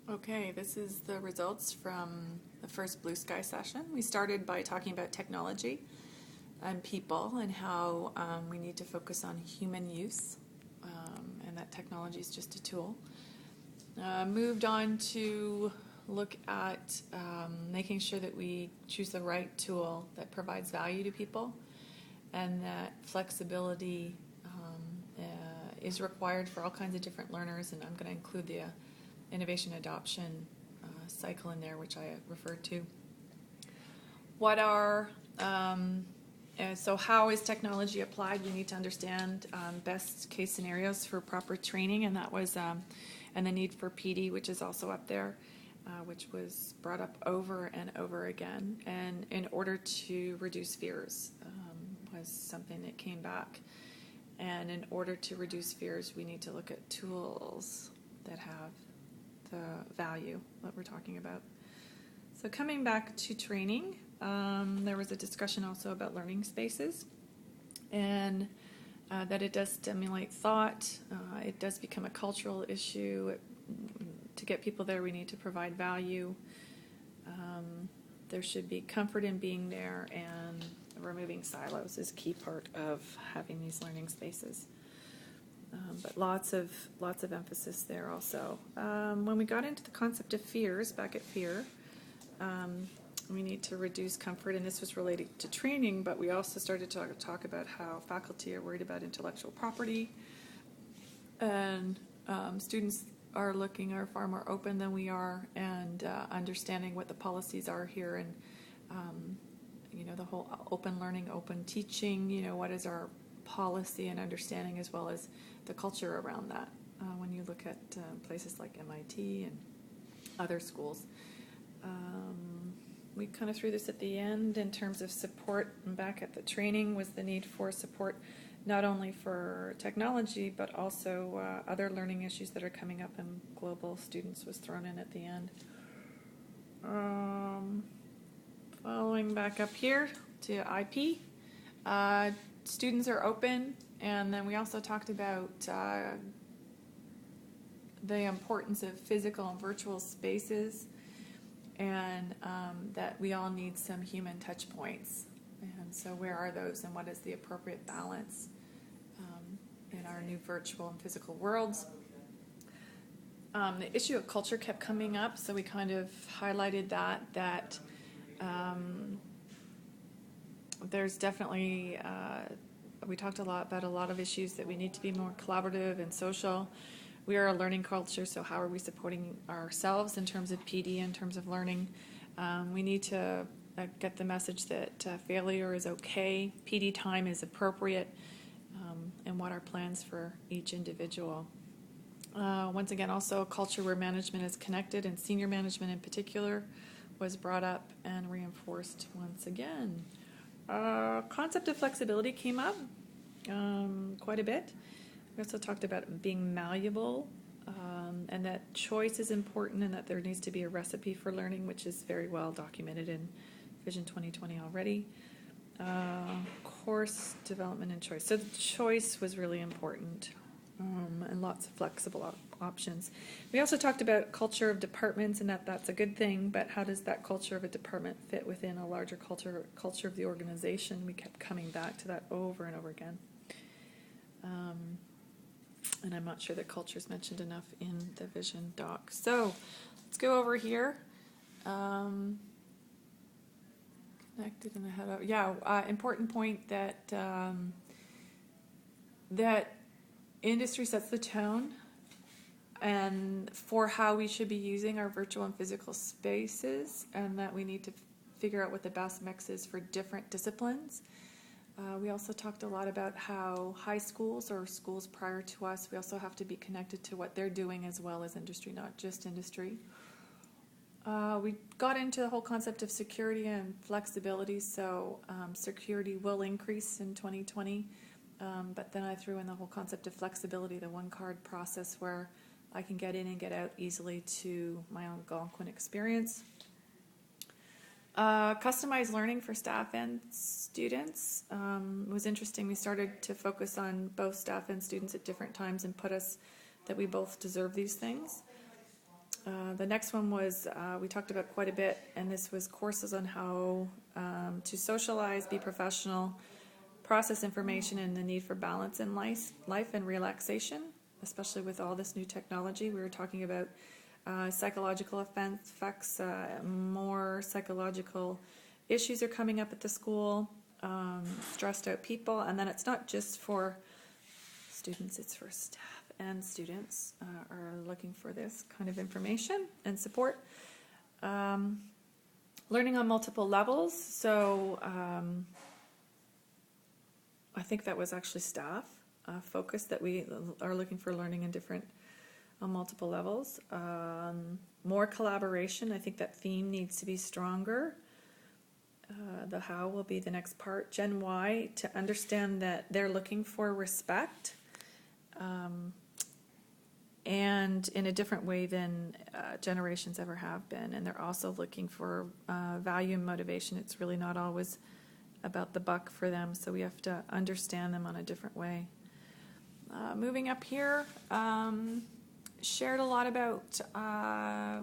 Okay, this is the results from the first Blue Sky session. We started by talking about technology and people and how we need to focus on human use and that technology is just a tool. Moved on to look at making sure that we choose the right tool that provides value to people and that flexibility is required for all kinds of different learners, and I'm going to include the innovation adoption cycle in there, which I referred to. So how is technology applied? We need to understand best case scenarios for proper training, and that was, and the need for PD, which is also up there, which was brought up over and over again. And in order to reduce fears, was something that came back. And in order to reduce fears, we need to look at tools that have the value that we're talking about. So coming back to training, there was a discussion also about learning spaces and that it does stimulate thought. It does become a cultural issue. To get people there, we need to provide value. There should be comfort in being there, and removing silos is a key part of having these learning spaces. But lots of emphasis there also. When we got into the concept of fears, back at fear, we need to reduce comfort, and this was related to training, but we also started to talk about how faculty are worried about intellectual property, and students are far more open than we are, and understanding what the policies are here, and the whole open learning, open teaching, what is our policy and understanding, as well as the culture around that. When you look at places like MIT and other schools. We kind of threw this at the end in terms of support, and back at the training was the need for support not only for technology but also other learning issues that are coming up, and global students was thrown in at the end. Following back up here to IP, students are open, and then we also talked about the importance of physical and virtual spaces, and that we all need some human touch points. And so where are those, and what is the appropriate balance in our new virtual and physical worlds? The issue of culture kept coming up, so we kind of highlighted that there's definitely, we talked about a lot of issues that we need to be more collaborative and social. We are a learning culture, so how are we supporting ourselves in terms of PD, in terms of learning? We need to get the message that failure is okay, PD time is appropriate, and what are plans for each individual. Once again, also a culture where management is connected, and senior management in particular was brought up and reinforced once again. Concept of flexibility came up quite a bit. We also talked about being malleable, and that choice is important, and that there needs to be a recipe for learning, which is very well documented in Vision 2020 already. Course development and choice. So the choice was really important, and lots of flexible options. We also talked about culture of departments, and that's a good thing, but how does that culture of a department fit within a larger culture of the organization? We kept coming back to that over and over again. And I'm not sure that culture is mentioned enough in the vision doc. So let's go over here. Connected in the head of, important point that that industry sets the tone and for how we should be using our virtual and physical spaces, and that we need to figure out what the best mix is for different disciplines. We also talked a lot about how high schools or schools prior to us, we also have to be connected to what they're doing as well as industry, not just industry. We got into the whole concept of security and flexibility, so security will increase in 2020, but then I threw in the whole concept of flexibility, the one-card process where I can get in and get out easily to my own Algonquin experience. Customized learning for staff and students was interesting. We started to focus on both staff and students at different times and put us that we both deserve these things. The next one was, we talked about quite a bit, and this was courses on how to socialize, be professional, process information, and the need for balance in life and relaxation, especially with all this new technology. We were talking about psychological effects, more psychological issues are coming up at the school, stressed out people, and then it's not just for students, it's for staff, and students are looking for this kind of information and support. Learning on multiple levels, so I think that was actually staff focus, that we are looking for learning in different on multiple levels. More collaboration, I think that theme needs to be stronger. The how will be the next part. Gen Y, to understand that they're looking for respect, and in a different way than generations ever have been. And they're also looking for value and motivation. It's really not always about the buck for them, so we have to understand them on a different way. Moving up here, shared a lot about,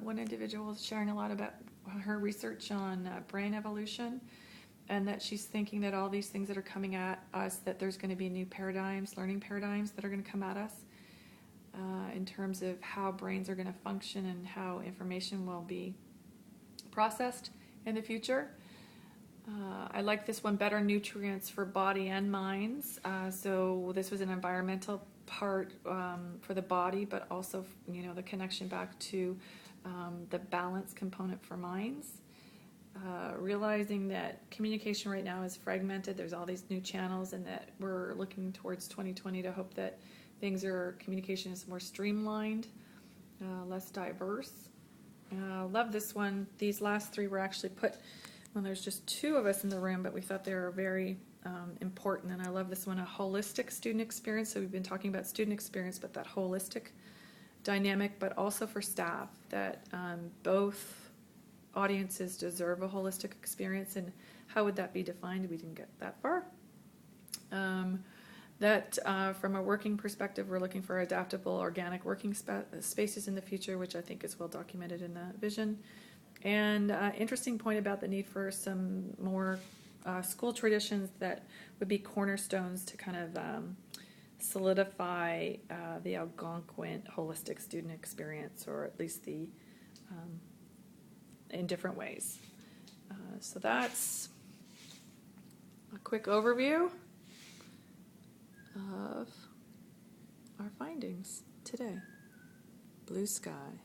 one individual was sharing a lot about her research on brain evolution, and that she's thinking that all these things that are coming at us, that there's going to be new paradigms, learning paradigms that are going to come at us in terms of how brains are going to function and how information will be processed in the future. I like this one, better nutrients for body and minds. So this was an environmental part for the body, but also, the connection back to the balance component for minds. Realizing that communication right now is fragmented. There's all these new channels, and that we're looking towards 2020 to hope that communication is more streamlined, less diverse. Love this one. These last three were actually put when there's just two of us in the room, but we thought they were very important. And I love this one, a holistic student experience. So we've been talking about student experience, but that holistic dynamic, but also for staff, that both audiences deserve a holistic experience. And how would that be defined? We didn't get that far. From a working perspective, we're looking for adaptable, organic working spaces in the future, which I think is well documented in the vision. And interesting point about the need for some more school traditions that would be cornerstones to kind of solidify the Algonquin holistic student experience, or at least the in different ways. So that's a quick overview of our findings today. Blue sky.